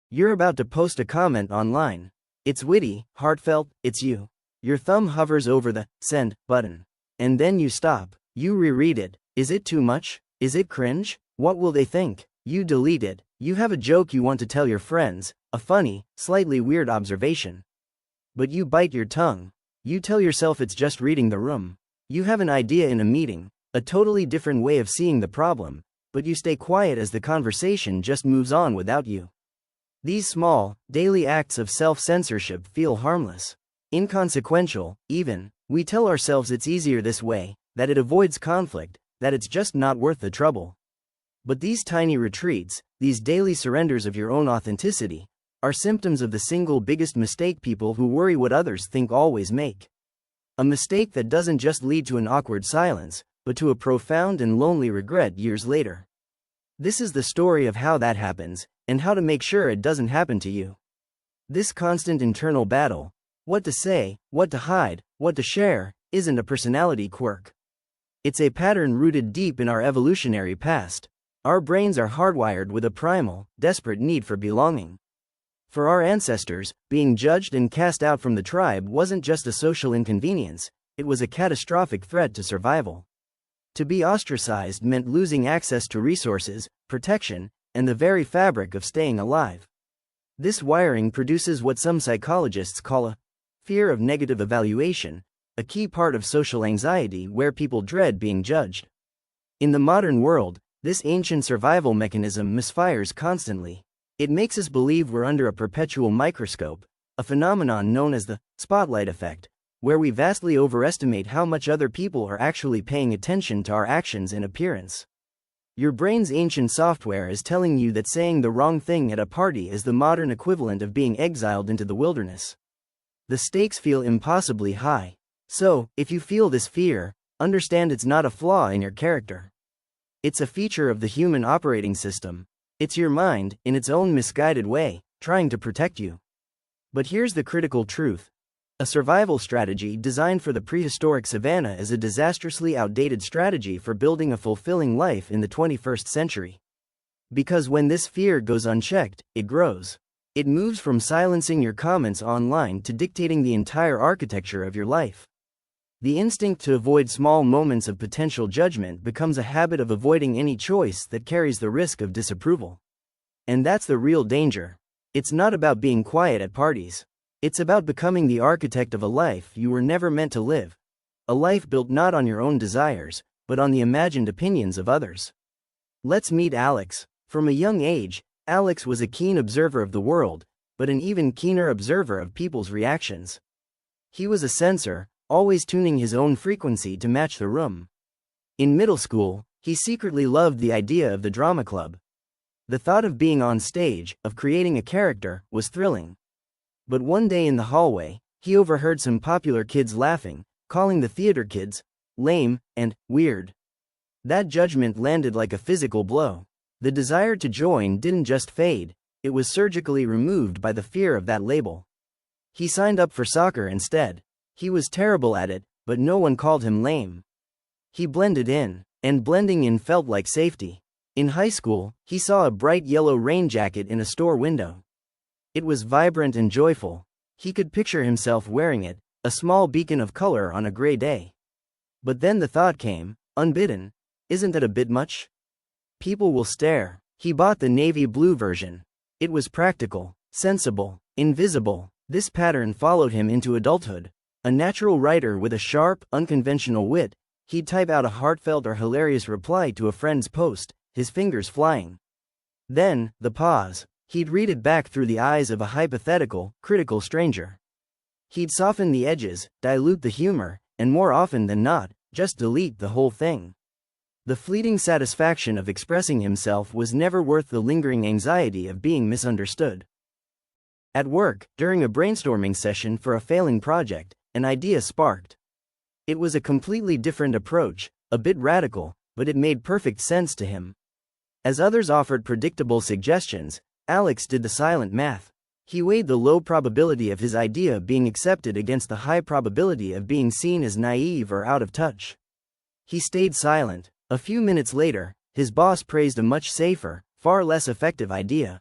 You're about to post a comment online. It's witty, heartfelt, it's you. Your thumb hovers over the send button. And then you stop. You reread it. Is it too much? Is it cringe? What will they think? You delete it. You have a joke you want to tell your friends, a funny, slightly weird observation. But you bite your tongue. You tell yourself it's just reading the room. You have an idea in a meeting, a totally different way of seeing the problem, but you stay quiet as the conversation just moves on without you. These small, daily acts of self-censorship feel harmless, inconsequential, even. We tell ourselves it's easier this way, that it avoids conflict, that it's just not worth the trouble. But these tiny retreats, these daily surrenders of your own authenticity, are symptoms of the single biggest mistake people who worry what others think always make. A mistake that doesn't just lead to an awkward silence, but to a profound and lonely regret years later. This is the story of how that happens, and how to make sure it doesn't happen to you. This constant internal battle, what to say, what to hide, what to share, isn't a personality quirk. It's a pattern rooted deep in our evolutionary past. Our brains are hardwired with a primal, desperate need for belonging. For our ancestors, being judged and cast out from the tribe wasn't just a social inconvenience, it was a catastrophic threat to survival. To be ostracized meant losing access to resources, protection, and the very fabric of staying alive. This wiring produces what some psychologists call a fear of negative evaluation, a key part of social anxiety where people dread being judged. In the modern world, this ancient survival mechanism misfires constantly. It makes us believe we're under a perpetual microscope, a phenomenon known as the spotlight effect, where we vastly overestimate how much other people are actually paying attention to our actions and appearance. Your brain's ancient software is telling you that saying the wrong thing at a party is the modern equivalent of being exiled into the wilderness. The stakes feel impossibly high. So, if you feel this fear, understand it's not a flaw in your character. It's a feature of the human operating system. It's your mind, in its own misguided way, trying to protect you. But here's the critical truth. A survival strategy designed for the prehistoric savanna is a disastrously outdated strategy for building a fulfilling life in the 21st century. Because when this fear goes unchecked, it grows. It moves from silencing your comments online to dictating the entire architecture of your life. The instinct to avoid small moments of potential judgment becomes a habit of avoiding any choice that carries the risk of disapproval. And that's the real danger. It's not about being quiet at parties. It's about becoming the architect of a life you were never meant to live. A life built not on your own desires, but on the imagined opinions of others. Let's meet Alex. From a young age, Alex was a keen observer of the world, but an even keener observer of people's reactions. He was a censor, always tuning his own frequency to match the room. In middle school, he secretly loved the idea of the drama club. The thought of being on stage, of creating a character, was thrilling. But one day in the hallway, he overheard some popular kids laughing, calling the theater kids lame and weird. That judgment landed like a physical blow. The desire to join didn't just fade, it was surgically removed by the fear of that label. He signed up for soccer instead. He was terrible at it, but no one called him lame. He blended in, and blending in felt like safety. In high school, he saw a bright yellow rain jacket in a store window. It was vibrant and joyful. He could picture himself wearing it, a small beacon of color on a gray day. But then the thought came, unbidden, isn't that a bit much? People will stare. He bought the navy blue version. It was practical, sensible, invisible. This pattern followed him into adulthood. A natural writer with a sharp, unconventional wit, he'd type out a heartfelt or hilarious reply to a friend's post, his fingers flying. Then, the pause. He'd read it back through the eyes of a hypothetical, critical stranger. He'd soften the edges, dilute the humor, and more often than not, just delete the whole thing. The fleeting satisfaction of expressing himself was never worth the lingering anxiety of being misunderstood. At work, during a brainstorming session for a failing project, an idea sparked. It was a completely different approach, a bit radical, but it made perfect sense to him. As others offered predictable suggestions, Alex did the silent math. He weighed the low probability of his idea being accepted against the high probability of being seen as naive or out of touch. He stayed silent. A few minutes later, his boss praised a much safer, far less effective idea.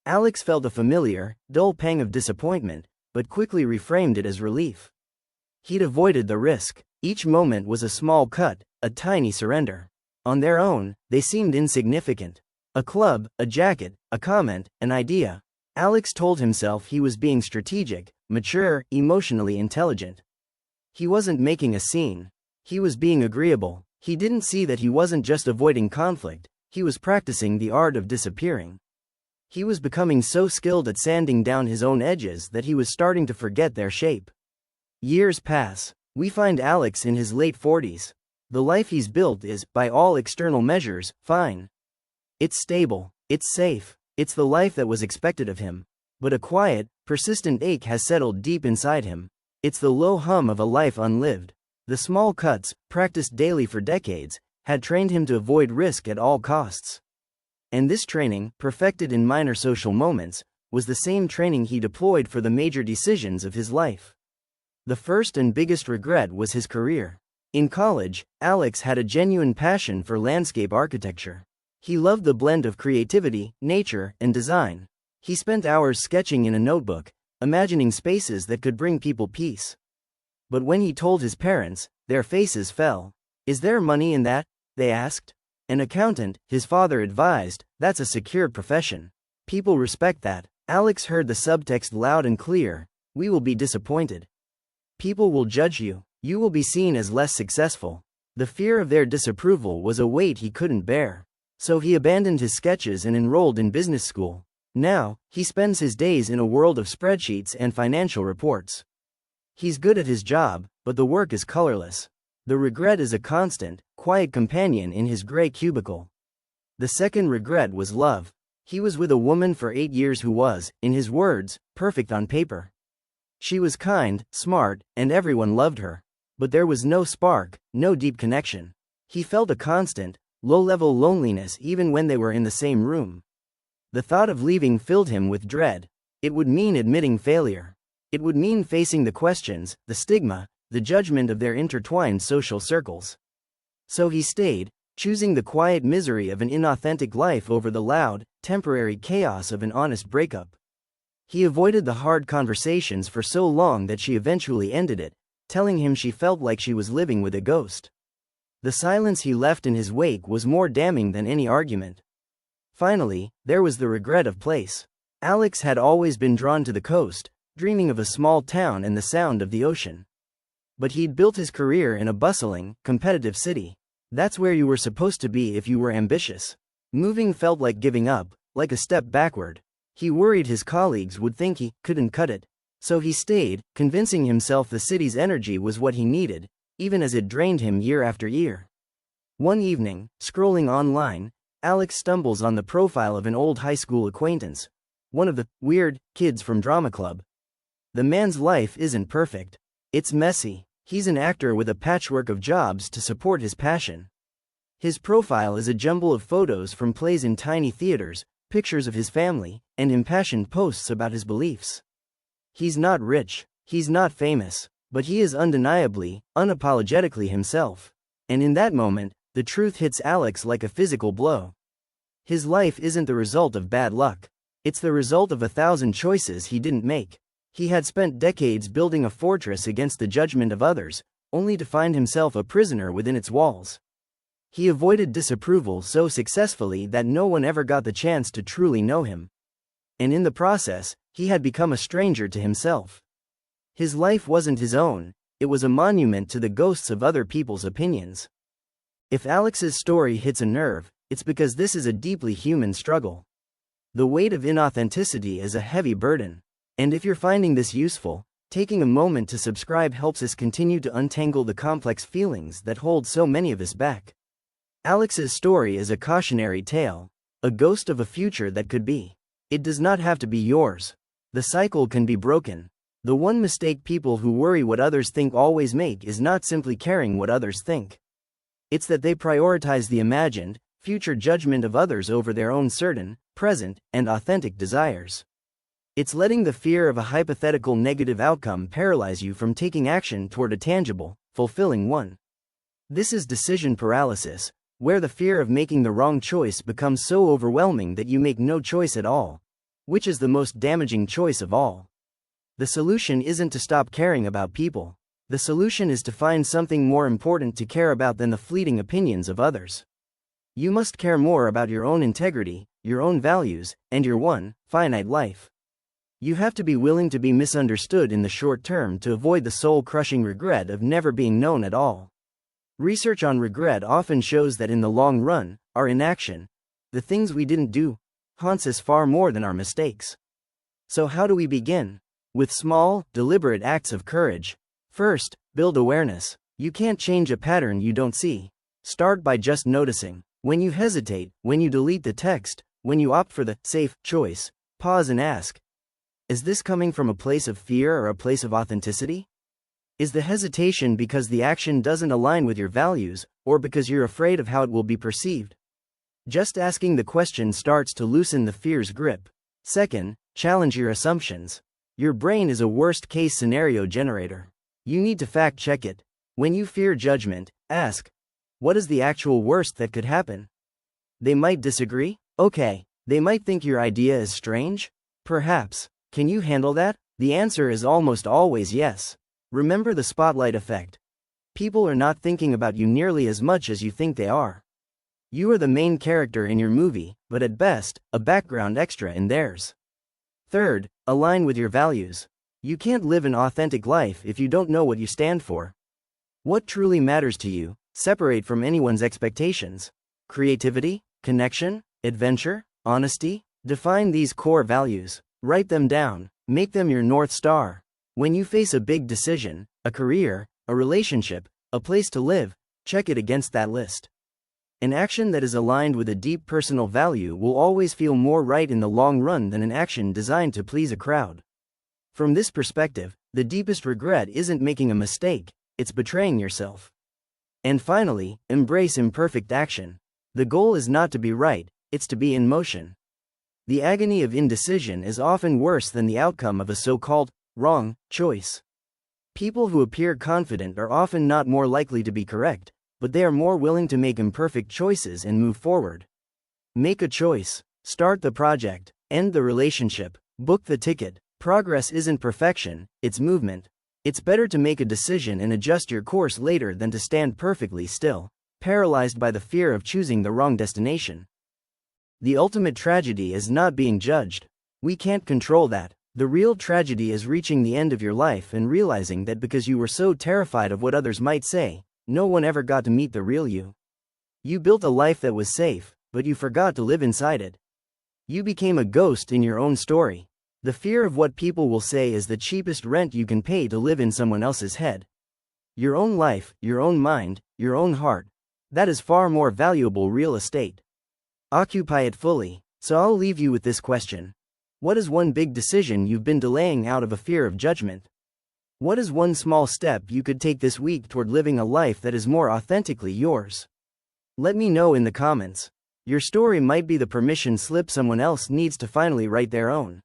Alex felt a familiar, dull pang of disappointment, but quickly reframed it as relief. He'd avoided the risk. Each moment was a small cut, a tiny surrender. On their own, they seemed insignificant. A club, a jacket, a comment, an idea. Alex told himself he was being strategic, mature, emotionally intelligent. He wasn't making a scene. He was being agreeable. He didn't see that he wasn't just avoiding conflict, he was practicing the art of disappearing. He was becoming so skilled at sanding down his own edges that he was starting to forget their shape. Years pass. We find Alex in his late 40s. The life he's built is, by all external measures, fine. It's stable. It's safe. It's the life that was expected of him. But a quiet, persistent ache has settled deep inside him. It's the low hum of a life unlived. The small cuts, practiced daily for decades, had trained him to avoid risk at all costs. And this training, perfected in minor social moments, was the same training he deployed for the major decisions of his life. The first and biggest regret was his career. In college, Alex had a genuine passion for landscape architecture. He loved the blend of creativity, nature, and design. He spent hours sketching in a notebook, imagining spaces that could bring people peace. But when he told his parents, their faces fell. "Is there money in that?" they asked. An accountant, his father advised, that's a secured profession. People respect that. Alex heard the subtext loud and clear. We will be disappointed. People will judge you. You will be seen as less successful. The fear of their disapproval was a weight he couldn't bear. So he abandoned his sketches and enrolled in business school. Now, he spends his days in a world of spreadsheets and financial reports. He's good at his job, but the work is colorless. The regret is a constant, quiet companion in his gray cubicle. The second regret was love. He was with a woman for 8 years who was, in his words, perfect on paper. She was kind, smart, and everyone loved her. But there was no spark, no deep connection. He felt a constant, low-level loneliness even when they were in the same room. The thought of leaving filled him with dread. It would mean admitting failure. It would mean facing the questions, the stigma, the judgment of their intertwined social circles. So he stayed, choosing the quiet misery of an inauthentic life over the loud, temporary chaos of an honest breakup. He avoided the hard conversations for so long that she eventually ended it, telling him she felt like she was living with a ghost. The silence he left in his wake was more damning than any argument. Finally, there was the regret of place. Alex had always been drawn to the coast, dreaming of a small town and the sound of the ocean. But he'd built his career in a bustling, competitive city. That's where you were supposed to be if you were ambitious. Moving felt like giving up, like a step backward. He worried his colleagues would think he couldn't cut it. So he stayed, convincing himself the city's energy was what he needed, even as it drained him year after year. One evening, scrolling online, Alex stumbles on the profile of an old high school acquaintance, one of the weird kids from drama club. The man's life isn't perfect. It's messy. He's an actor with a patchwork of jobs to support his passion. His profile is a jumble of photos from plays in tiny theaters, pictures of his family, and impassioned posts about his beliefs. He's not rich, he's not famous, but he is undeniably, unapologetically himself. And in that moment, the truth hits Alex like a physical blow. His life isn't the result of bad luck. It's the result of 1,000 choices he didn't make. He had spent decades building a fortress against the judgment of others, only to find himself a prisoner within its walls. He avoided disapproval so successfully that no one ever got the chance to truly know him. And in the process, he had become a stranger to himself. His life wasn't his own, it was a monument to the ghosts of other people's opinions. If Alex's story hits a nerve, it's because this is a deeply human struggle. The weight of inauthenticity is a heavy burden. And if you're finding this useful, taking a moment to subscribe helps us continue to untangle the complex feelings that hold so many of us back. Alex's story is a cautionary tale, a ghost of a future that could be. It does not have to be yours. The cycle can be broken. The one mistake people who worry what others think always make is not simply caring what others think. It's that they prioritize the imagined, future judgment of others over their own certain, present, and authentic desires. It's letting the fear of a hypothetical negative outcome paralyze you from taking action toward a tangible, fulfilling one. This is decision paralysis, where the fear of making the wrong choice becomes so overwhelming that you make no choice at all. Which is the most damaging choice of all? The solution isn't to stop caring about people. The solution is to find something more important to care about than the fleeting opinions of others. You must care more about your own integrity, your own values, and your one, finite life. You have to be willing to be misunderstood in the short term to avoid the soul-crushing regret of never being known at all. Research on regret often shows that in the long run, our inaction, the things we didn't do, haunts us far more than our mistakes. So how do we begin? With small, deliberate acts of courage. First, build awareness. You can't change a pattern you don't see. Start by just noticing. When you hesitate, when you delete the text, when you opt for the safe choice, pause and ask, is this coming from a place of fear or a place of authenticity? Is the hesitation because the action doesn't align with your values, or because you're afraid of how it will be perceived? Just asking the question starts to loosen the fear's grip. Second, challenge your assumptions. Your brain is a worst-case scenario generator. You need to fact-check it. When you fear judgment, ask, what is the actual worst that could happen? They might disagree? Okay. They might think your idea is strange? Perhaps. Can you handle that? The answer is almost always yes. Remember the spotlight effect. People are not thinking about you nearly as much as you think they are. You are the main character in your movie, but at best, a background extra in theirs. Third, align with your values. You can't live an authentic life if you don't know what you stand for. What truly matters to you? Separate from anyone's expectations. Creativity, connection, adventure, honesty. Define these core values. Write them down. Make them your North Star. When you face a big decision, a career, a relationship, a place to live, check it against that list. An action that is aligned with a deep personal value will always feel more right in the long run than an action designed to please a crowd. From this perspective, the deepest regret isn't making a mistake, it's betraying yourself. And finally, embrace imperfect action. The goal is not to be right, it's to be in motion. The agony of indecision is often worse than the outcome of a so-called wrong choice. People who appear confident are often not more likely to be correct, but they are more willing to make imperfect choices and move forward. Make a choice. Start the project. End the relationship. Book the ticket. Progress isn't perfection, it's movement. It's better to make a decision and adjust your course later than to stand perfectly still, paralyzed by the fear of choosing the wrong destination. The ultimate tragedy is not being judged. We can't control that. The real tragedy is reaching the end of your life and realizing that because you were so terrified of what others might say, no one ever got to meet the real you. You built a life that was safe, but you forgot to live inside it. You became a ghost in your own story. The fear of what people will say is the cheapest rent you can pay to live in someone else's head. Your own life, your own mind, your own heart. That is far more valuable real estate. Occupy it fully. So I'll leave you with this question. What is one big decision you've been delaying out of a fear of judgment? What is one small step you could take this week toward living a life that is more authentically yours? Let me know in the comments. Your story might be the permission slip someone else needs to finally write their own.